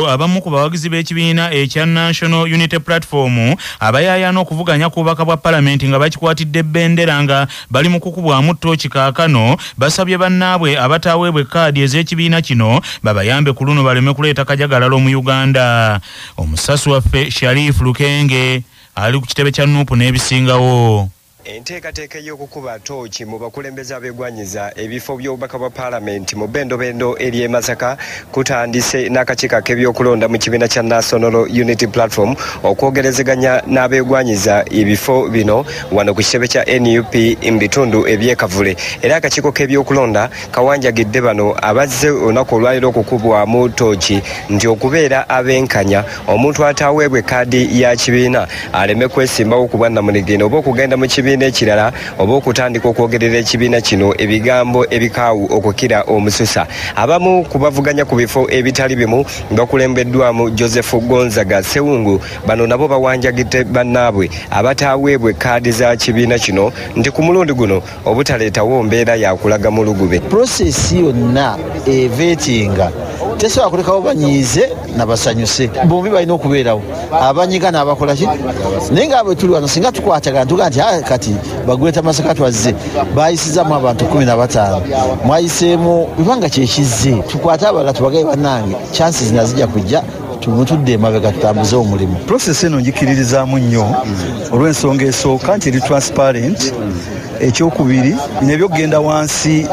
olwaleero abamu ku bawagizi b'ekibiina ekya National Unity Platform abayayaana okuvuganya ku bubaka bwa Parliament nga bakikwatidde ebbendera nga bali mu kukubwamu ttooki kaakano basabye bannaabwe abataweebwa kkaadi ez'ekibiina kino babayambe ku luno baleme kuleeta kajagalalo mu Uganda. Omusasi waffe Sharif Lukenge ali ku kitebe kya Nuupu n'ebisingawo. Enteekateeka y'okukuba ttooki mu bakulembeze abeegwanyiza ebifo by'obubaka bwa Paalamenti mu Bendobendo eri e Masaka kutandise n'akakiiko k'ebyokulonda mu kibiina kya National Unity Platform okwogerezeganya n'abeegwanyiza ebifo bino wano ku kitebe kya NUP mu bitundu eby'ekavule. Era akakiiko k'ebyokulonda kawanjagidde bano abazze olunaku olwaliro okukubwamu ttooki nti okubeera abenkanya omuntu ataweebwa ekkaadi ya kibiina aleme kwesimbawo ku bwannamunigina oba okugenda mu kibiina ekirala oba okutandika okwogerera ekibiina kino ebigambo ebikaawu okukira omususa. Abamu kubavuganya ku bifo ebitali bimu bakulembeddwamu Joseph Gonzaga Sewungu. Bano nabo bawanjagidde bannaabwe abataweebwa kkaadi za kibiina kino nti ku mulundi guno obutaleetawo mbeera yakulaga mu lugube. Prosesi yonna eveetinga tesobola kulekawo banyiize nabasanyuse bombi balina okubeerawo abanyiga n'abakola ki naye nga bwe tuli wano singa tukwatagana tuga nti kati bagweta Masaka twazze bayisizamu abantu 15 mwayiseemu bibanga kyekizze tukwate abalala tubagaye bannange chances nazijja kujja tumutudde emabega tutambuze omulimu. Process eno njikiririzaamu nnyo olw'ensonga esooka nti eri transparent. Ekyokubiri nebyogenda wansi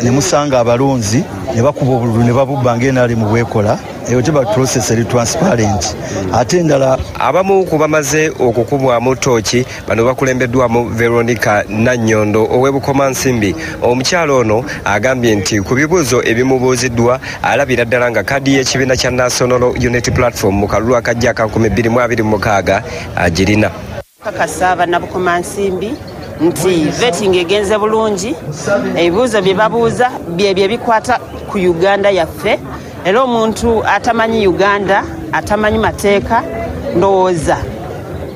ne musanga abalonzi ne bakuba obululu ne babubba ng'enaali mu bwekola eyo teba process eri transparent. Ate endala abamu ku bamaze okukubwamu ttooki bano bakulembeddwamu Veronica Nannyondo ow'Ebukoma Nsimbi. Omukyalo ono agambye nti ku bibuuzo ebimubuuziddwa alabira ddala nga kkaadi y'ekibiina kya National Unity Platform mu kalulu akajja aka 2026 agirina. Kakasa Bannabukoma Nsimbi nti vetting egenze bulungi ebibuuzo bye babuuza bye bikwata ku Uganda yaffe. Era omuntu atamanyi Uganda atamanyi mateeka ndowooza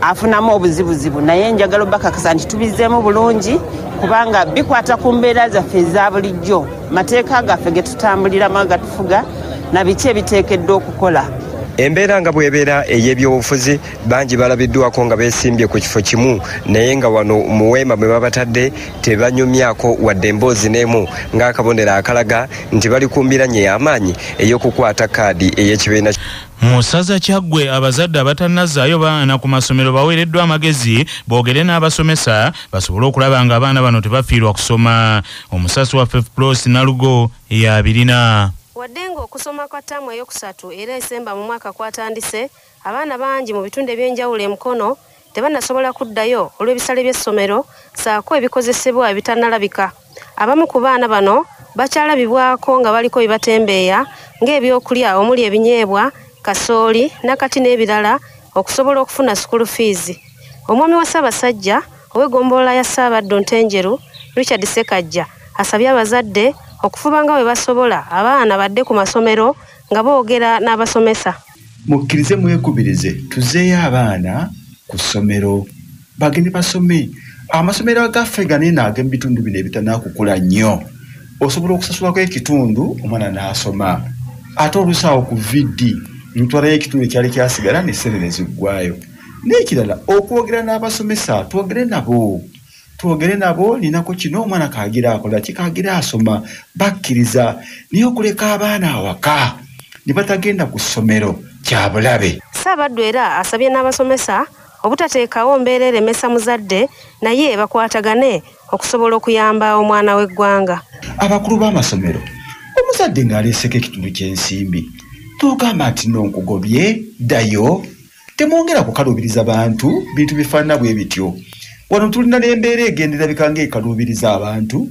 afunamu obuzibuzibu naye njagala bakakasa nti tubizeemu bulungi kubanga bikwata ku mbeera zaffe eza bulijjo mateeka gaffe ge tutambuliramu gatufuga na biki ebiteekeddwa okukola. Embeera nga bw'ebeera ey'ebyobufuzi bangi balabiddwako nga beesimbye ku kifo kimu naye nga wano mu weema mwe babatadde tebanyumyako wadde emboozi n'emu ng'akabonero akalaga nti bali ku mbiranye y'amaanyi ey'okukwata kkaadi ey'ekibiina. Mu ssaza Kyaggwe abazadde abatannazaayo baana ku masomero baweereddwa amagezi boogere n'abasomesa basobole okulaba nga abaana bano tebafiirwa kusoma. Omusasi wa FEFPROS Nalugo y'abirina. Waddenga okusoma kwa ttaamu eyokusatu era esemba mu mwaka kwatandise abaana bangi mu bitundu eby'enjawulo emukono tebannasobola kuddayo olw'ebisale by'essomero saako ebikozesebwa ebitannalabika. Abamu ku baana bano bakyalabibwako nga baliko bibatembeeya ng'ebyokulya omuli ebinyeebwa kasooli nakati n'ebirala okusobola okufuna school fees. Omwami wa Ssaabasajja ow'eggombolola ya Ssaabaddu Ntenjeru Richard Sekajja asabye abazadde okufuba nga bwe basobola abaana badde ku masomero nga boogera n'abasomesa. Mukkirize mwekubirize tuzeeyo abaana ku ssomero bagende basome. Amasomero agaffe ganene ag'emu bitundu bino ebitannakukula nnyo osobola okusasulako ekitundu omwana n'asoma ate olusawo ku viddi ntwalayo ekitundu ekyali kyasigala n'essere ne ziggwayo. N'ekirala okwogera n'abasomesa twogere nabo ninako kino omwana kaagira akola kikaagira asoma bakkiriza naye okuleka abaana awaka ne batagenda ku ssomero kya bulabe. Ssaabaddu era asabye n'abasomesa obutateekawo mbeera eremesa muzadde naye bakwatagane okusobola okuyamba omwana w'eggwanga. Abakulu b'amasomero omuzadde ng'aleeseko ekitundu ky'ensimbi togamba nti nonkugobye ddayo temwongera kukaluubiriza bantu bintu bifaanana bwe bityo. Wano tulina n'embeera egendera bikanga ekaluubiriza abantu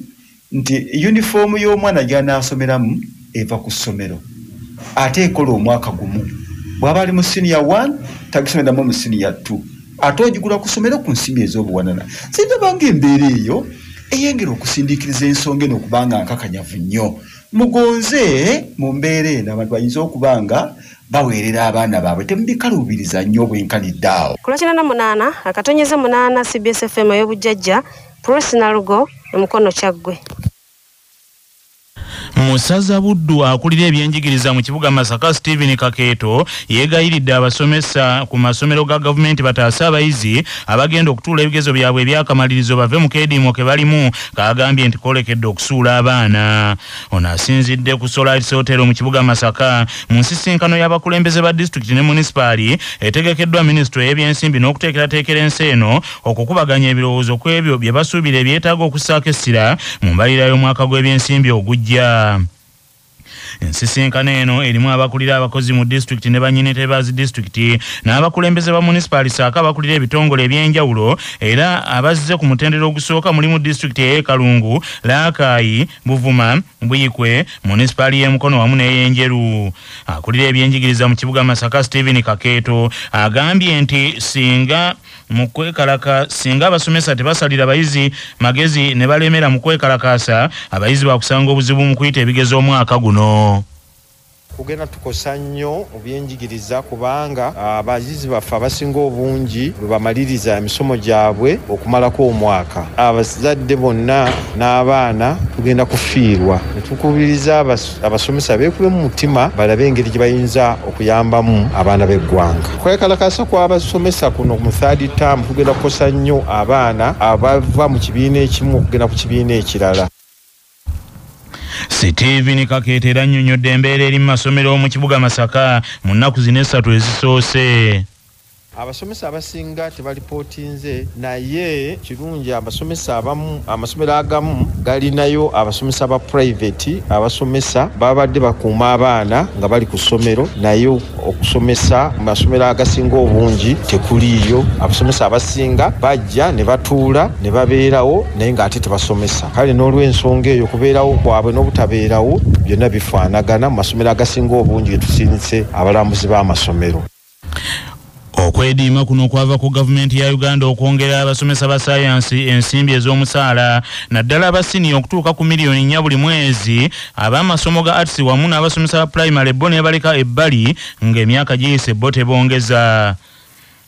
nti yunifoomu y'omwana gy'anaasomeramu eva ku ssomero ate ekola omwaka gumu bw'aba ali mu senior 1 tagisomeramu mu senior 2 ate ogigula ku ssomero ku nsimbi ez'obuwanana. Sindabanga embeera eyo eyengera okusindiikiriza ensonga eno okubanga nkakanyavu nnyo. Mugonze mu mbeera eno abantu bayinza okubanga baweerera abaana baabwe temubikaluubiriza nnyo bwenkanidde awo. Ku Lwakina 8 akatonyeza 8 CBS FM ey'obujjajja Prosi Nalugo Emukono Kyaggwe. Musaza Buddu akulira ebyenjigiriza mu kibuga Masaka Stephen Kakeeto yeegayiridde abasomesa ku masomero ga gavumenti bataasa abayizi abagenda okutuula ebigezo byabwe ebyakamalirizo bave mu keediimo ke balimu kaagambye nti kolekedde okusuula abaana. Ono asinzidde ku Solaris Hotel mu kibuga Masaka mu nsisinkano y'abakulembeze ba disitulikiti ne munisipaali etegekeddwa minisitule y'ebyensimbi n'okuteekerateekera ensi eno okukubaganya ebirowoozo ku ebyo bye basuubira ebyetaaga okussaako essira mu mbalirira y'omwaka gw'ebyensimbi ogujja. Ensisinkano eno erimu abakulira abakozi mu disitulikiti ne bannyinete bazi disitulikiti n'abakulembeze ba munisipaali saako abakulira ebitongole ebyenjawulo era abazze ku mutendera ogusooka mulimu disitulikiti ey'e Kalungu, Laakayi, Buvuma, Buyikwe, munisipaali y'e Mukono wamu n'ey'Enjeru. Akulira ebyenjigiriza mu kibuga Masaka Stephen Kakeeto agambye nti singa abasomesa tebasalira abayizi magezi ne balemera mu kwekalakaasa abayizi bakusanga obuzibu mu kuyita ebigezo omwaka guno. Kugenda tukosa nnyo ebyenjigiriza kubanga abayizi baffe abasinga obungi bwe bamaliriza emisomo gyabwe okumalako omwaka. Abazadde bonna n'abaana tugenda kufiirwa. Ne tukubiriza abasomesa beekube mu mutima balabe engeri gye bayinza okuyambamu abaana b'eggwanga. Kwekalakaasa kw'abasomesa kuno mu third term tugenda kukosa nnyo abaana abava mu kibiina ekimu okugenda ku kibiina ekirala. Stephen Kakeeto era annyonnyodde embeera eri mu masomero mu kibuga Masaka mu nnaku zino essatu ezisoose. Abasomesa abasinga tebalipootinze naye kirungi amasomero agamu galinayo abasomesa ba private abasomesa babadde bakuuma abaana nga bali ku ssomero naye okusomesa mu masomero agasinga obungi tekuliiyo. Abasomesa abasinga bajja ne batuula ne babeerawo naye ng'ate tebasomesa. Kale n'olw'ensonga eyo kubeerawo kwabwe n'obutabeerawo byonna bifaanagana mu masomero agasinga obungi getusinze abalambuzi b'amasomero. Okwediima kuno kwava ku gavumenti ya Uganda okwongera abasomesa ba sayansi ensimbi ez'omusaala naddala abasiniya okutuuka ku miliyoni 4 buli mwezi. Ab'amasomo ga arts wamu n'abasomesa ba primary bo ne baleka ebbali ng'emyaka giyise bo tebongeza.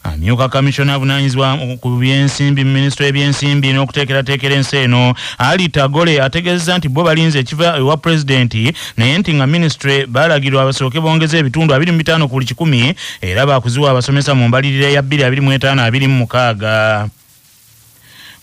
Amyuka Commissioner avunaanyizibwa ku byensimbi Ministry y'ebyensimbi n'okuteekerateekera ensi eno Ali Tagore ategeezezza nti bo balinze ekiva ewa pulezidenti naye nti nga ministry balagirwa abasooke bongeze ebitundu 25 ku buli 100 era baakuziwa abasomesa mu mbalirira ya 2025-26.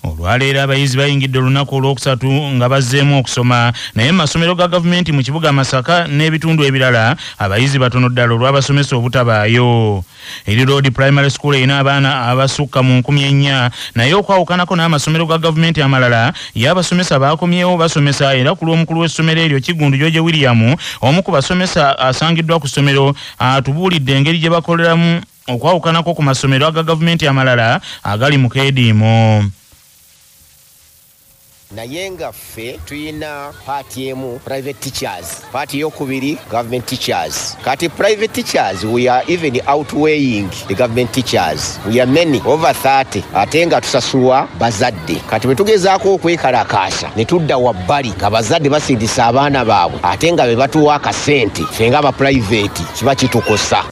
Olwaleero abayizi bayingidde olunaku olwokusatu nga bazzeemu okusoma naye masomero ga gavumenti mu kibuga Masaka n'ebitundu ebirala abayizi batono ddala olw'abasomesa obutabaayo. Eri Road Primary School erina abaana abasukka mu 4,000 naye okwawukanako n'amasomero ga gavumenti amalala y'abasomesa baakomyewo basomesa era ku lw'omukulu w'essomero eryo Kigundu George William omu ku basomesa asangiddwa ku ssomero atubuulidde engeri gye bakoleramu okwawukanako ku masomero aga gavumenti amalala agali mu keediimo. Naye nga ffe tuyina paati emu private teachers, paati ey'okubiri government teachers. Kati private teachers we are even outweighing the government teachers. We are many over 30 ate nga tusasulwa bazadde. Kati bwe tugezaako okwekalakaasa ne tudda wabbali nga bazadde basindisa abaana baabwe ate nga be batuwa akasente ffe nga aba private kiba kitukosa.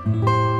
you.